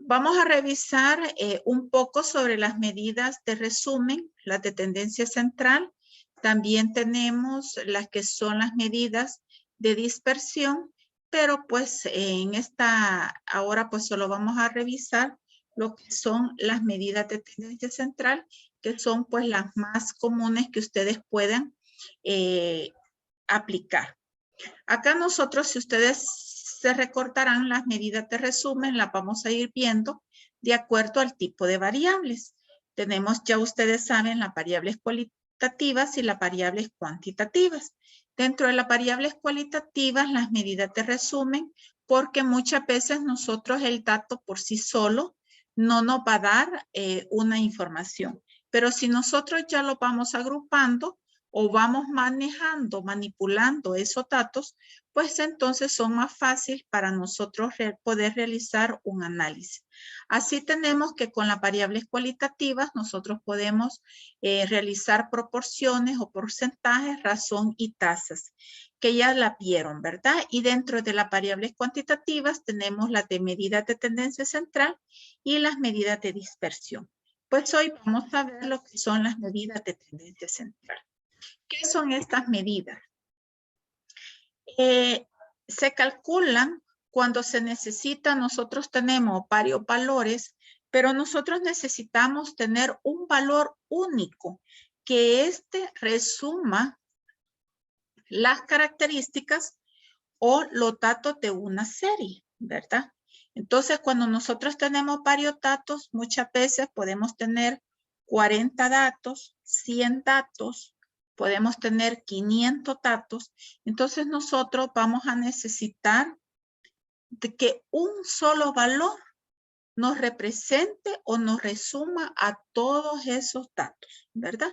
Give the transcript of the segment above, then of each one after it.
Vamos a revisar un poco sobre las medidas de resumen, las de tendencia central. También tenemos las que son las medidas de dispersión, pero pues en esta ahora pues solo vamos a revisar lo que son las medidas de tendencia central, que son pues las más comunes que ustedes puedan aplicar. Acá nosotros, si ustedes se recortarán las medidas de resumen, las vamos a ir viendo de acuerdo al tipo de variables. Tenemos, ya ustedes saben, las variables cualitativas y las variables cuantitativas. Dentro de las variables cualitativas, las medidas de resumen, porque muchas veces nosotros el dato por sí solo no nos va a dar una información. Pero si nosotros ya lo vamos agrupando, o vamos manejando, manipulando esos datos, pues entonces son más fáciles para nosotros poder realizar un análisis. Así tenemos que con las variables cualitativas nosotros podemos realizar proporciones o porcentajes, razón y tasas, que ya la vieron, ¿verdad? Y dentro de las variables cuantitativas tenemos las de medidas de tendencia central y las medidas de dispersión. Pues hoy vamos a ver lo que son las medidas de tendencia central. ¿Qué son estas medidas? Se calculan cuando se necesita, nosotros tenemos varios valores, pero nosotros necesitamos tener un valor único, que resuma las características o los datos de una serie, ¿verdad? Entonces, cuando nosotros tenemos varios datos, muchas veces podemos tener 40 datos, 100 datos, podemos tener 500 datos. Entonces, nosotros vamos a necesitar de que un solo valor nos represente o nos resuma a todos esos datos, ¿verdad?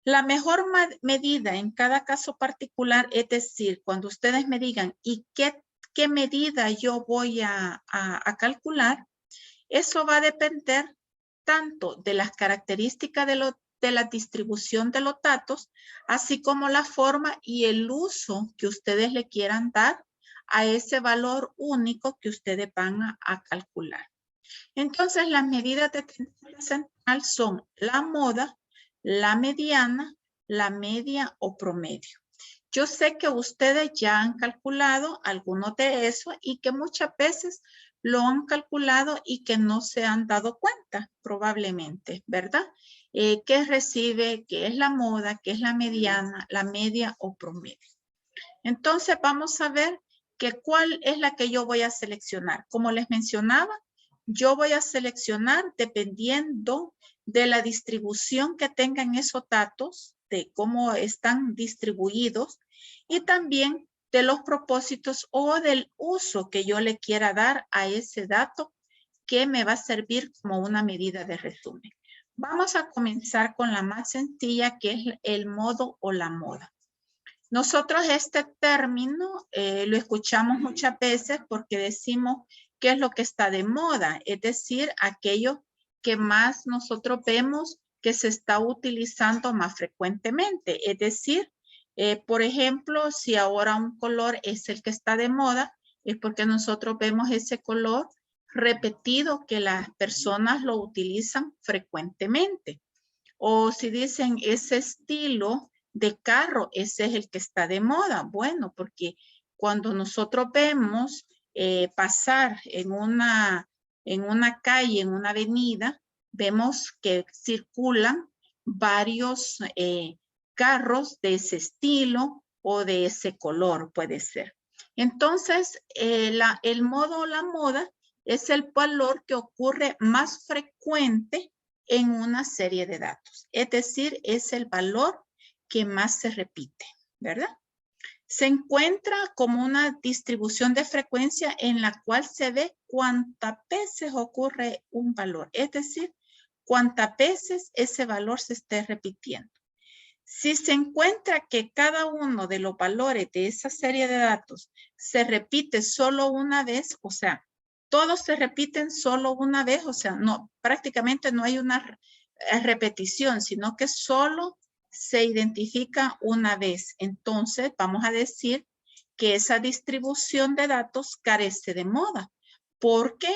La mejor medida en cada caso particular, es decir, cuando ustedes me digan, ¿y qué medida yo voy a calcular? Eso va a depender tanto de las características de la distribución de los datos, así como la forma y el uso que ustedes le quieran dar a ese valor único que ustedes van a calcular. Entonces, las medidas de tendencia central son la moda, la mediana, la media o promedio. Yo sé que ustedes ya han calculado algunos de esos y que muchas veces lo han calculado y que no se han dado cuenta, probablemente, ¿verdad? ¿Qué recibe? ¿Qué es la moda? ¿Qué es la mediana? ¿La media o promedio? Entonces, vamos a ver que cuál es la que yo voy a seleccionar. Como les mencionaba, yo voy a seleccionar dependiendo de la distribución que tengan esos datos, de cómo están distribuidos y también de los propósitos o del uso que yo le quiera dar a ese dato que me va a servir como una medida de resumen. Vamos a comenzar con la más sencilla, que es el modo o la moda. Nosotros este término lo escuchamos muchas veces porque decimos qué es lo que está de moda, es decir, aquello que más nosotros vemos que se está utilizando más frecuentemente. Es decir, por ejemplo, si ahora un color es el que está de moda, es porque nosotros vemos ese color repetido que las personas lo utilizan frecuentemente. O si dicen ese estilo de carro, ese es el que está de moda. Bueno, porque cuando nosotros vemos pasar en una calle, en una avenida, vemos que circulan varios carros de ese estilo o de ese color, puede ser. Entonces, el modo o la moda es el valor que ocurre más frecuente en una serie de datos. Es decir, es el valor que más se repite, ¿verdad? Se encuentra como una distribución de frecuencia en la cual se ve cuántas veces ocurre un valor. Es decir, cuántas veces ese valor se esté repitiendo. Si se encuentra que cada uno de los valores de esa serie de datos se repite solo una vez, o sea, todos se repiten solo una vez, o sea, no, prácticamente no hay una repetición, sino que solo se identifica una vez. Entonces, vamos a decir que esa distribución de datos carece de moda, porque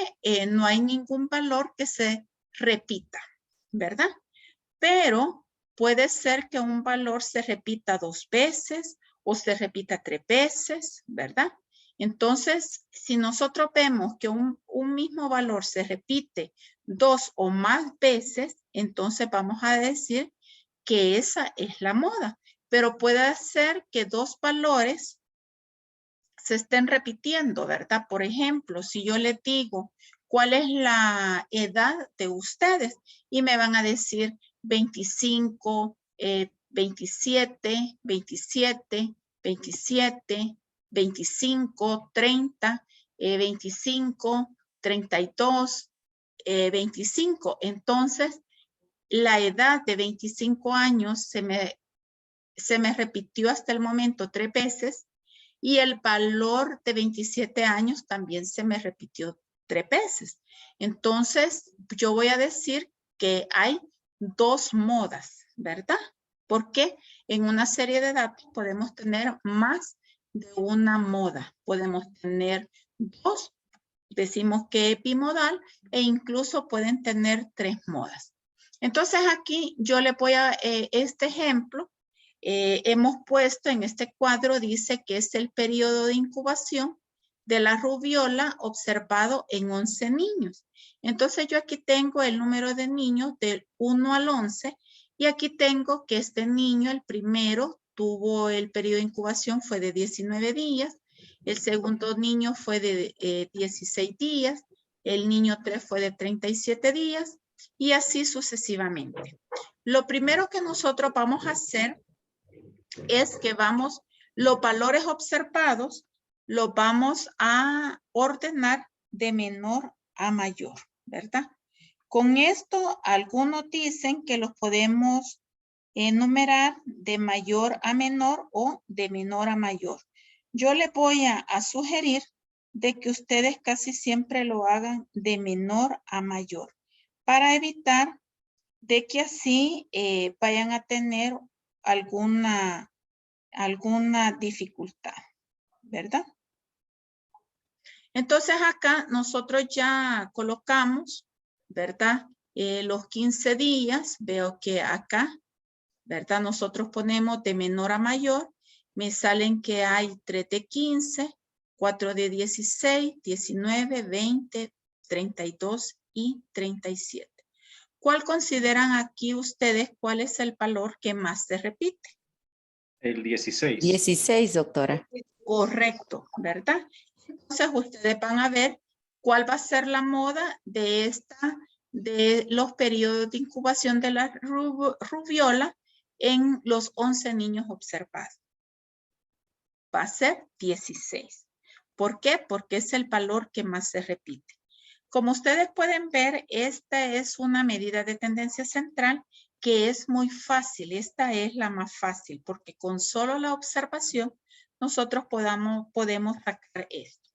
no hay ningún valor que se repita, ¿verdad? Pero puede ser que un valor se repita 2 veces o se repita 3 veces, ¿verdad? Entonces, si nosotros vemos que un mismo valor se repite 2 o más veces, entonces vamos a decir que esa es la moda. Pero puede ser que 2 valores se estén repitiendo, ¿verdad? Por ejemplo, si yo les digo, ¿cuál es la edad de ustedes? Y me van a decir 25, 27, 27, 27, 25, 30, 25, 32, 25. Entonces, la edad de 25 años se me repitió hasta el momento 3 veces. Y el valor de 27 años también se me repitió 3 veces. Entonces, yo voy a decir que hay 2 modas, ¿verdad? Porque en una serie de datos podemos tener más de una moda. Podemos tener 2, decimos que es bimodal, e incluso pueden tener 3 modas. Entonces, aquí yo le voy a este ejemplo. Hemos puesto en este cuadro, dice que es el periodo de incubación de la rubiola observado en 11 niños. Entonces yo aquí tengo el número de niños del 1 al 11 y aquí tengo que este niño, el primero, tuvo el periodo de incubación fue de 19 días, el segundo niño fue de 16 días, el niño 3 fue de 37 días y así sucesivamente. Lo primero que nosotros vamos a hacer es que los valores observados los vamos a ordenar de menor a mayor, ¿verdad? Con esto, algunos dicen que los podemos enumerar de mayor a menor o de menor a mayor. Yo les voy a sugerir de que ustedes casi siempre lo hagan de menor a mayor para evitar de que así vayan a tener alguna dificultad, ¿verdad? Entonces acá nosotros ya colocamos, ¿verdad? Los 15 días, veo que acá, ¿verdad? Nosotros ponemos de menor a mayor, me salen que hay 3 de 15, 4 de 16, 19, 20, 32 y 37. ¿Cuál consideran aquí ustedes cuál es el valor que más se repite? El 16. 16, doctora. Correcto, ¿verdad? Entonces ustedes van a ver cuál va a ser la moda de los periodos de incubación de la rubiola en los 11 niños observados. Va a ser 16. ¿Por qué? Porque es el valor que más se repite. Como ustedes pueden ver, esta es una medida de tendencia central que es muy fácil. Esta es la más fácil porque con solo la observación nosotros podemos sacar esto.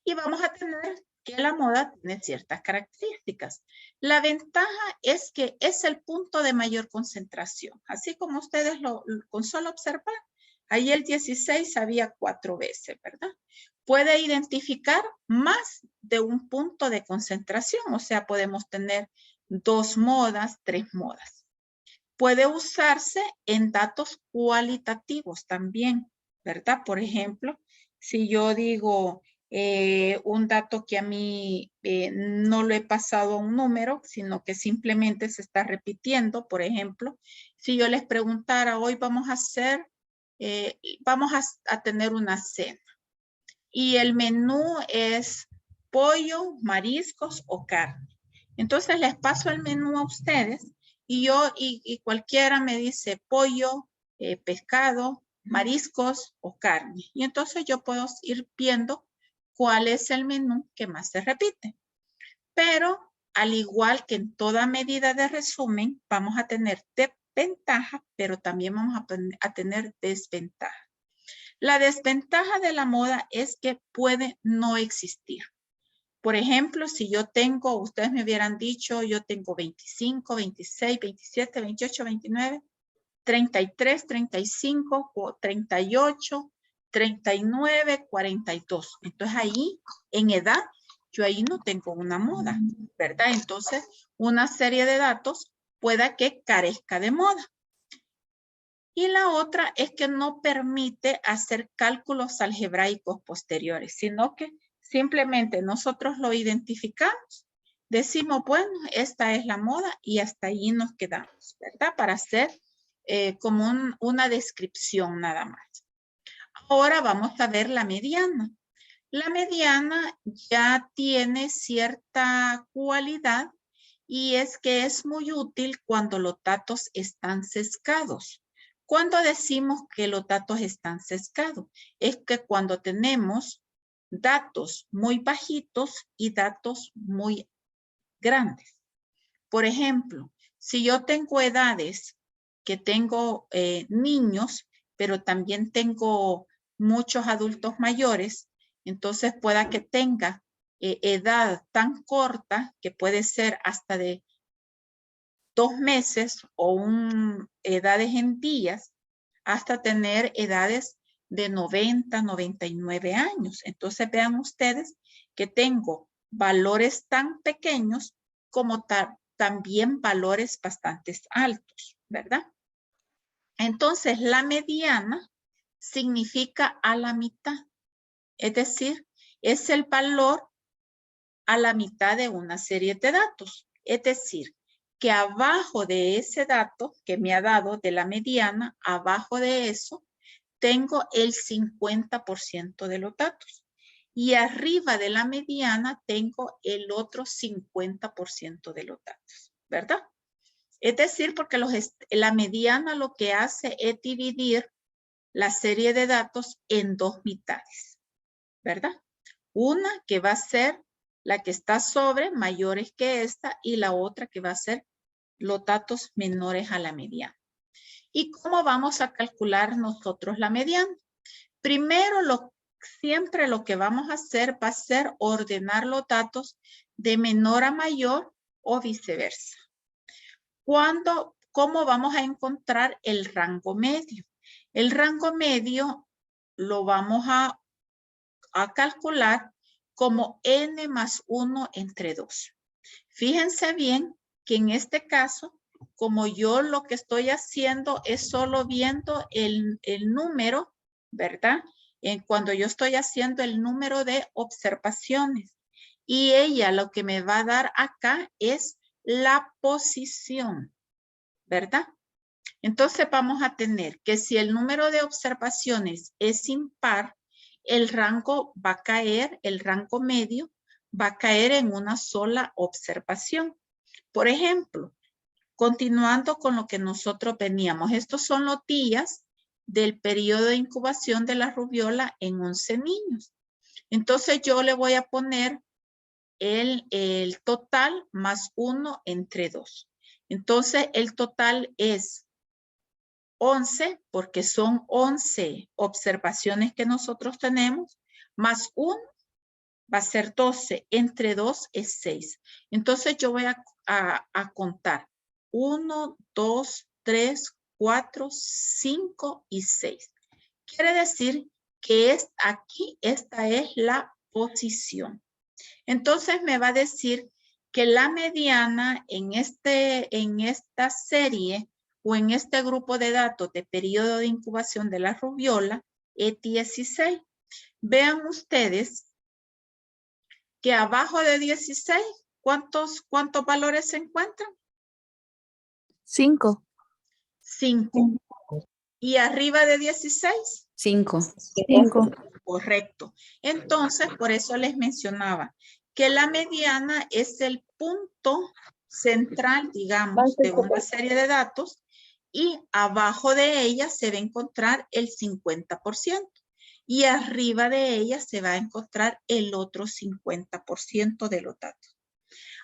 Y vamos a tener que la moda tiene ciertas características. La ventaja es que es el punto de mayor concentración. Así como ustedes con solo observar, ahí el 16 había 4 veces, ¿verdad? Puede identificar más de un punto de concentración, o sea, podemos tener 2 modas, 3 modas. Puede usarse en datos cualitativos también, ¿verdad? Por ejemplo, si yo digo un dato que a mí no lo he pasado a un número, sino que simplemente se está repitiendo, por ejemplo, si yo les preguntara, hoy vamos a tener una cena y el menú es pollo, mariscos o carne. Entonces les paso el menú a ustedes y cualquiera me dice pollo, pescado, mariscos o carne. Y entonces yo puedo ir viendo cuál es el menú que más se repite. Pero al igual que en toda medida de resumen, vamos a tener ventaja, pero también vamos a tener desventaja. La desventaja de la moda es que puede no existir. Por ejemplo, si yo tengo, ustedes me hubieran dicho, yo tengo 25, 26, 27, 28, 29, 33, 35, 38, 39, 42. Entonces ahí en edad yo ahí no tengo una moda, ¿verdad? Entonces, una serie de datos pueda que carezca de moda. Y la otra es que no permite hacer cálculos algebraicos posteriores, sino que simplemente nosotros lo identificamos, decimos, bueno, esta es la moda y hasta ahí nos quedamos, ¿verdad? Para hacer como una descripción nada más. Ahora vamos a ver la mediana. La mediana ya tiene cierta cualidad y es que es muy útil cuando los datos están sesgados. Cuando decimos que los datos están sesgados, es que cuando tenemos datos muy bajitos y datos muy grandes. Por ejemplo, si yo tengo edades que tengo niños, pero también tengo muchos adultos mayores, entonces pueda que tenga edad tan corta que puede ser hasta de 2 meses o edades en días, hasta tener edades de 90, 99 años. Entonces vean ustedes que tengo valores tan pequeños como también valores bastante altos, ¿verdad? Entonces la mediana significa a la mitad, es decir, es el valor a la mitad de una serie de datos, es decir, que abajo de ese dato que me ha dado de la mediana, abajo de eso, tengo el 50% de los datos. Y arriba de la mediana tengo el otro 50% de los datos, ¿verdad? Es decir, porque la mediana lo que hace es dividir la serie de datos en dos mitades, ¿verdad? Una que va a ser la que está sobre, mayores que esta, y la otra que va a ser los datos menores a la mediana. ¿Y cómo vamos a calcular nosotros la mediana? Primero, siempre lo que vamos a hacer va a ser ordenar los datos de menor a mayor o viceversa. ¿Cómo vamos a encontrar el rango medio? El rango medio lo vamos a calcular como n más 1 entre 2. Fíjense bien que en este caso, como yo lo que estoy haciendo es solo viendo el número, ¿verdad? Cuando yo estoy haciendo el número de observaciones. Y ella lo que me va a dar acá es la posición, ¿verdad? Entonces vamos a tener que si el número de observaciones es impar, el rango va a caer, el rango medio va a caer en una sola observación. Por ejemplo, continuando con lo que nosotros veníamos, estos son los días del periodo de incubación de la rubiola en 11 niños. Entonces yo le voy a poner el total más 1 entre 2. Entonces el total es 11, porque son 11 observaciones que nosotros tenemos, más 1 va a ser 12, entre 2 es 6. Entonces yo voy a contar 1, 2, 3, 4, 5 y 6. Quiere decir que aquí esta es la posición. Entonces me va a decir que la mediana en esta serie o en este grupo de datos de periodo de incubación de la rubiola es 16. Vean ustedes que abajo de 16, ¿cuántos valores se encuentran? 5. 5. ¿Y arriba de 16? 5. Correcto. Entonces, por eso les mencionaba que la mediana es el punto central, digamos, de una serie de datos y abajo de ella se va a encontrar el 50% y arriba de ella se va a encontrar el otro 50% de los datos.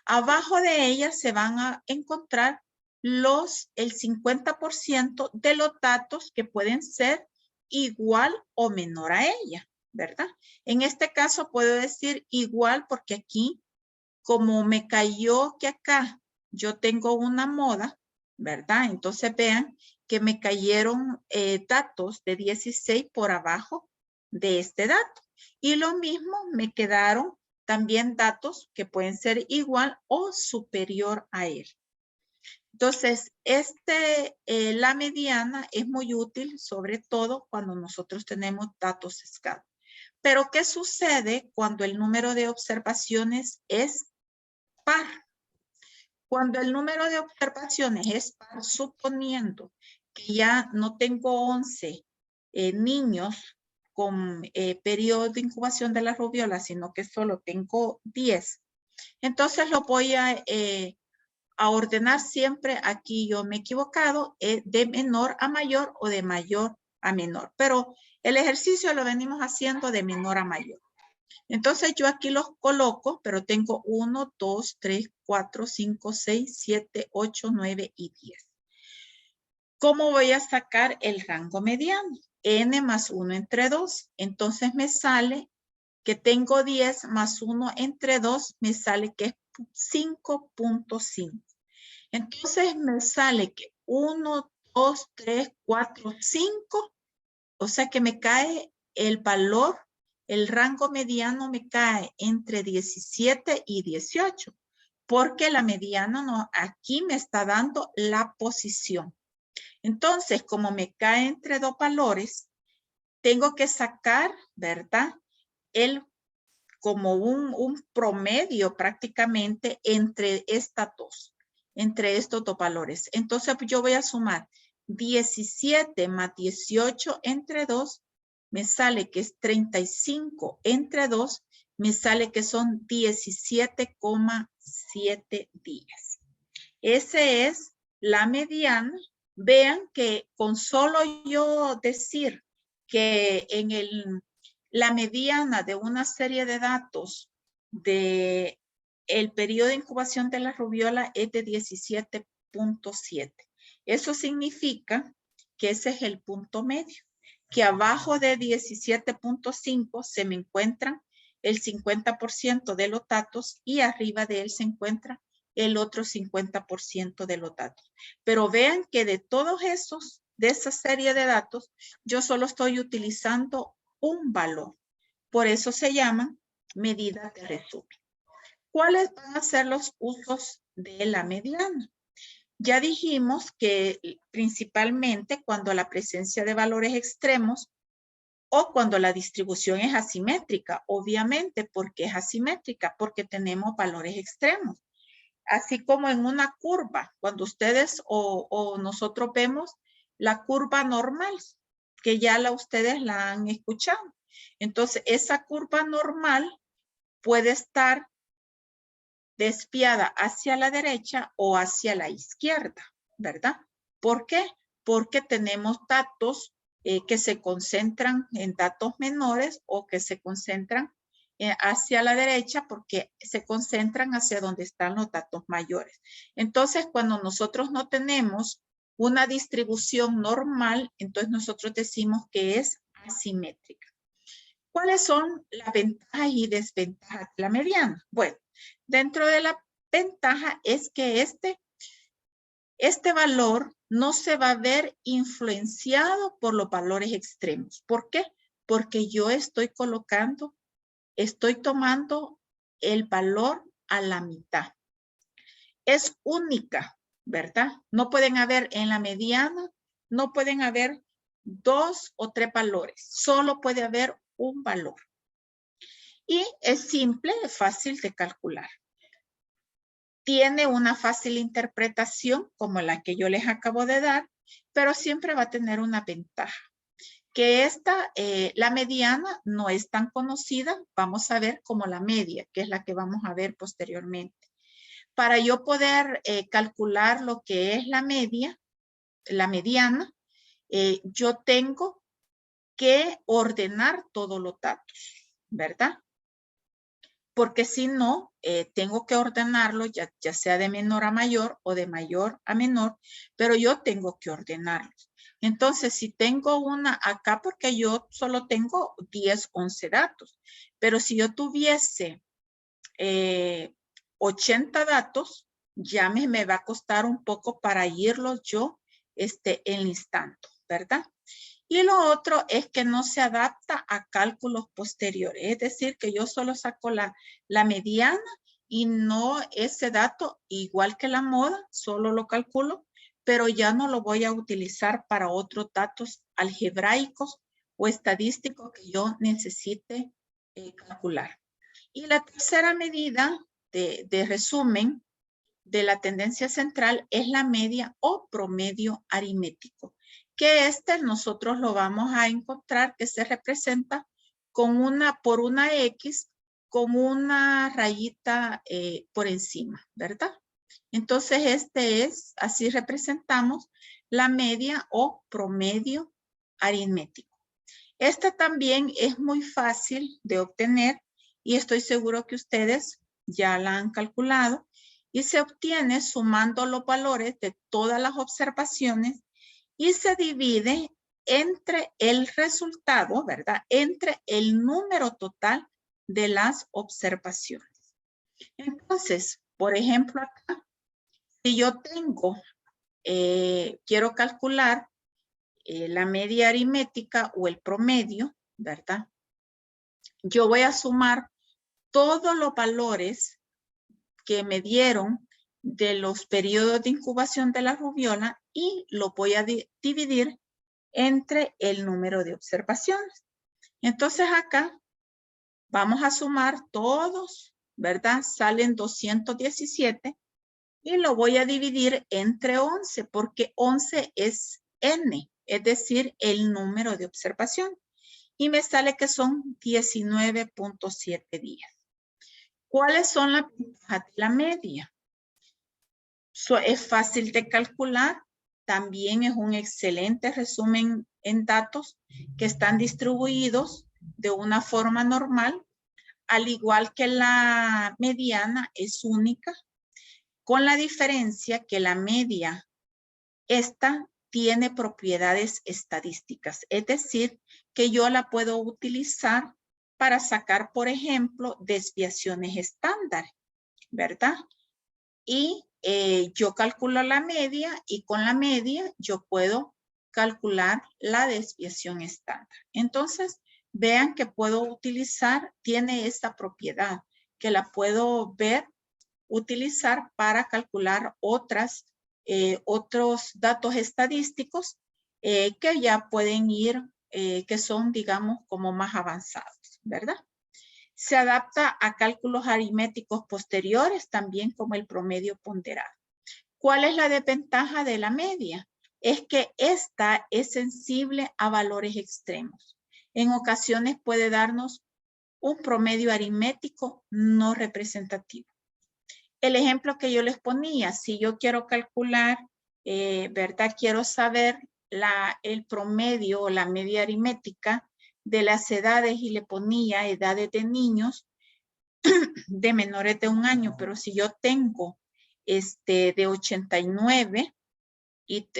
Abajo de ella se van a encontrar el 50% de los datos que pueden ser igual o menor a ella, ¿verdad? En este caso puedo decir igual porque aquí, como me cayó que acá yo tengo una moda, ¿verdad? Entonces vean que me cayeron datos de 16 por abajo de este dato. Y lo mismo me quedaron también datos que pueden ser igual o superior a él. Entonces, la mediana es muy útil, sobre todo cuando nosotros tenemos datos sesgados. Pero, ¿qué sucede cuando el número de observaciones es par? Cuando el número de observaciones es par, suponiendo que ya no tengo 11 niños con periodo de incubación de la rubiola, sino que solo tengo 10, entonces lo voy a ordenar siempre, aquí yo me he equivocado, de menor a mayor o de mayor a menor. Pero el ejercicio lo venimos haciendo de menor a mayor. Entonces yo aquí los coloco, pero tengo 1, 2, 3, 4, 5, 6, 7, 8, 9 y 10. ¿Cómo voy a sacar el rango mediano? N más 1 entre 2. Entonces me sale que tengo 10 más 1 entre 2, me sale que es 5.5. Entonces me sale que 1, 2, 3, 4, 5. O sea que me cae el valor, el rango mediano me cae entre 17 y 18. Porque la mediana no, aquí me está dando la posición. Entonces, como me cae entre dos valores, tengo que sacar, ¿verdad? Como un promedio prácticamente entre estas dos, entre estos dos valores. Entonces yo voy a sumar 17 más 18 entre 2, me sale que es 35 entre 2, me sale que son 17,7 días. Esa es la mediana. Vean que con solo yo decir que en la mediana de una serie de datos de el periodo de incubación de la rubiola es de 17.7. Eso significa que ese es el punto medio, que abajo de 17.5 se me encuentran el 50% de los datos y arriba de él se encuentra el otro 50% de los datos. Pero vean que de todos esos, de esa serie de datos, yo solo estoy utilizando un valor. Por eso se llaman medidas de resumen. ¿Cuáles van a ser los usos de la mediana? Ya dijimos que principalmente cuando la presencia de valores extremos o cuando la distribución es asimétrica, obviamente, porque es asimétrica, porque tenemos valores extremos. Así como en una curva, cuando ustedes o nosotros vemos la curva normal, que ya ustedes la han escuchado. Entonces, esa curva normal puede estar desviada hacia la derecha o hacia la izquierda, ¿verdad? ¿Por qué? Porque tenemos datos que se concentran en datos menores o que se concentran hacia la derecha porque se concentran hacia donde están los datos mayores. Entonces, cuando nosotros no tenemos una distribución normal, entonces nosotros decimos que es asimétrica. ¿Cuáles son las ventajas y desventajas de la mediana? Bueno, dentro de la ventaja es que este valor no se va a ver influenciado por los valores extremos. ¿Por qué? Porque yo estoy tomando el valor a la mitad. Es única, ¿verdad? No pueden haber en la mediana, no pueden haber 2 o 3 valores. Solo puede haber un valor. Y es simple, es fácil de calcular. Tiene una fácil interpretación como la que yo les acabo de dar, pero siempre va a tener una ventaja. Que la mediana no es tan conocida, vamos a ver como la media, que es la que vamos a ver posteriormente. Para yo poder calcular lo que es la mediana, yo tengo que ordenar todos los datos, ¿verdad? Porque si no, tengo que ordenarlo ya sea de menor a mayor o de mayor a menor, pero yo tengo que ordenarlos. Entonces, si tengo una acá, porque yo solo tengo 10, 11 datos, pero si yo tuviese 80 datos, ya me va a costar un poco para irlos yo enlistando, ¿verdad? Y lo otro es que no se adapta a cálculos posteriores. Es decir, que yo solo saco la mediana y no ese dato, igual que la moda, solo lo calculo, pero ya no lo voy a utilizar para otros datos algebraicos o estadísticos que yo necesite calcular. Y la tercera medida de resumen de la tendencia central es la media o promedio aritmético, que nosotros lo vamos a encontrar que se representa con por una X con una rayita por encima, ¿verdad? Entonces así representamos la media o promedio aritmético. Esta también es muy fácil de obtener y estoy seguro que ustedes ya la han calculado y se obtiene sumando los valores de todas las observaciones y se divide entre el resultado, ¿verdad? Entre el número total de las observaciones. Entonces, por ejemplo, acá, si yo quiero calcular la media aritmética o el promedio, ¿verdad? Yo voy a sumar todos los valores que me dieron de los periodos de incubación de la rubiola y lo voy a dividir entre el número de observaciones. Entonces acá vamos a sumar todos, ¿verdad? Salen 217 y lo voy a dividir entre 11 porque 11 es N, es decir, el número de observación. Y me sale que son 19.7 días. ¿Cuáles son las ventajas de la media? Es fácil de calcular. También es un excelente resumen en datos que están distribuidos de una forma normal, al igual que la mediana es única, con la diferencia que la media, esta tiene propiedades estadísticas, es decir, que yo la puedo utilizar para sacar, por ejemplo, desviaciones estándar, ¿verdad? Y yo calculo la media y con la media yo puedo calcular la desviación estándar. Entonces, vean que puedo utilizar, tiene esta propiedad, que la puedo utilizar para calcular otros datos estadísticos que ya pueden ir, que son, digamos, como más avanzados, ¿verdad? Se adapta a cálculos aritméticos posteriores, también como el promedio ponderado. ¿Cuál es la desventaja de la media? Es que esta es sensible a valores extremos. En ocasiones puede darnos un promedio aritmético no representativo. El ejemplo que yo les ponía, si yo quiero calcular, ¿verdad? Quiero saber el promedio o la media aritmética de las edades y le ponía edades de niños de menores de 1 año, pero si yo tengo de 89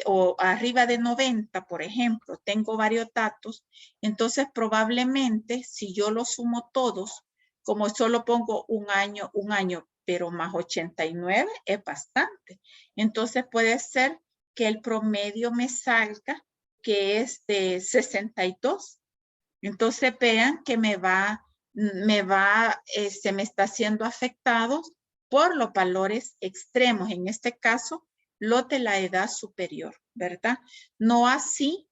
o arriba de 90, por ejemplo, tengo varios datos, entonces probablemente si yo los sumo todos, como solo pongo un año, pero más 89 es bastante. Entonces puede ser que el promedio me salga que es de 62. Entonces vean que se me está siendo afectado por los valores extremos. En este caso, los de la edad superior, ¿verdad? No así,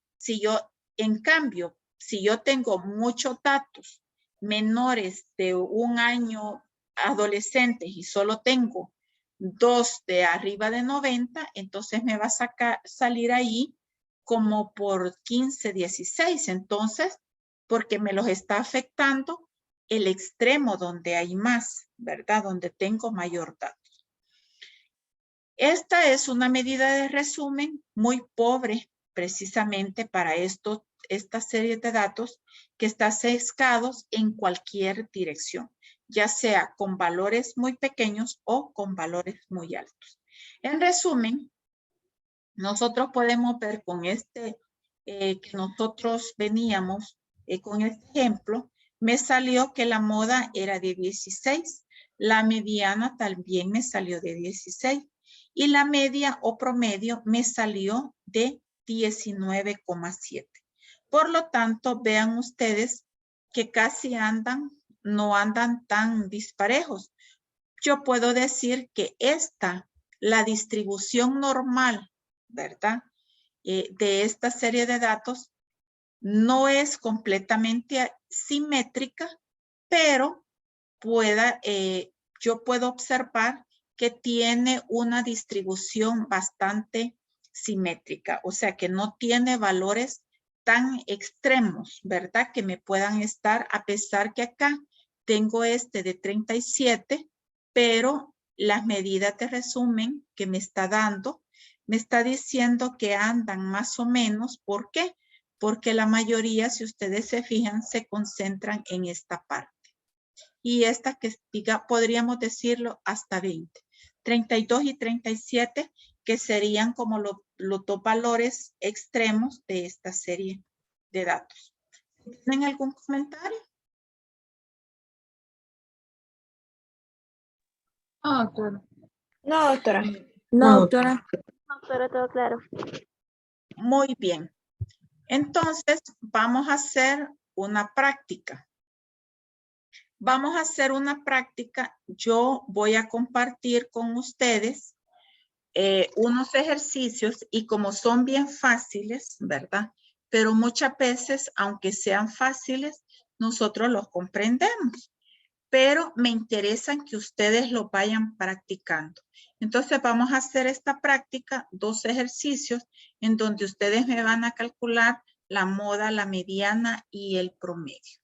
en cambio, si yo tengo muchos datos menores de 1 año adolescentes y solo tengo 2 de arriba de 90, entonces me va a salir ahí como por 15, 16. Entonces, porque me los está afectando el extremo donde hay más, ¿verdad? Donde tengo mayor datos. Esta es una medida de resumen muy pobre precisamente para esta serie de datos que está sesgados en cualquier dirección, ya sea con valores muy pequeños o con valores muy altos. En resumen, nosotros podemos ver con que nosotros veníamos con este ejemplo, me salió que la moda era de 16, la mediana también me salió de 16 y la media o promedio me salió de 19,7. Por lo tanto, vean ustedes que casi no andan tan disparejos. Yo puedo decir que la distribución normal, ¿verdad? De esta serie de datos no es completamente simétrica, pero yo puedo observar que tiene una distribución bastante simétrica, o sea que no tiene valores tan extremos, ¿verdad? Que me puedan estar, a pesar que acá tengo de 37, pero las medidas de resumen que me está dando, me está diciendo que andan más o menos. ¿Por qué? Porque la mayoría, si ustedes se fijan, se concentran en esta parte. Y esta que podríamos decirlo hasta 20. 32 y 37, que serían como los dos valores extremos de esta serie de datos. ¿Tienen algún comentario? No, doctora. No, doctora. No, doctora. No, doctora, todo claro. Muy bien. Entonces, vamos a hacer una práctica. Vamos a hacer una práctica. Yo voy a compartir con ustedes unos ejercicios y como son bien fáciles, ¿verdad? Pero muchas veces, aunque sean fáciles, nosotros los comprendemos. Pero me interesa que ustedes lo vayan practicando. Entonces vamos a hacer esta práctica, 2 ejercicios, en donde ustedes me van a calcular la moda, la mediana y el promedio.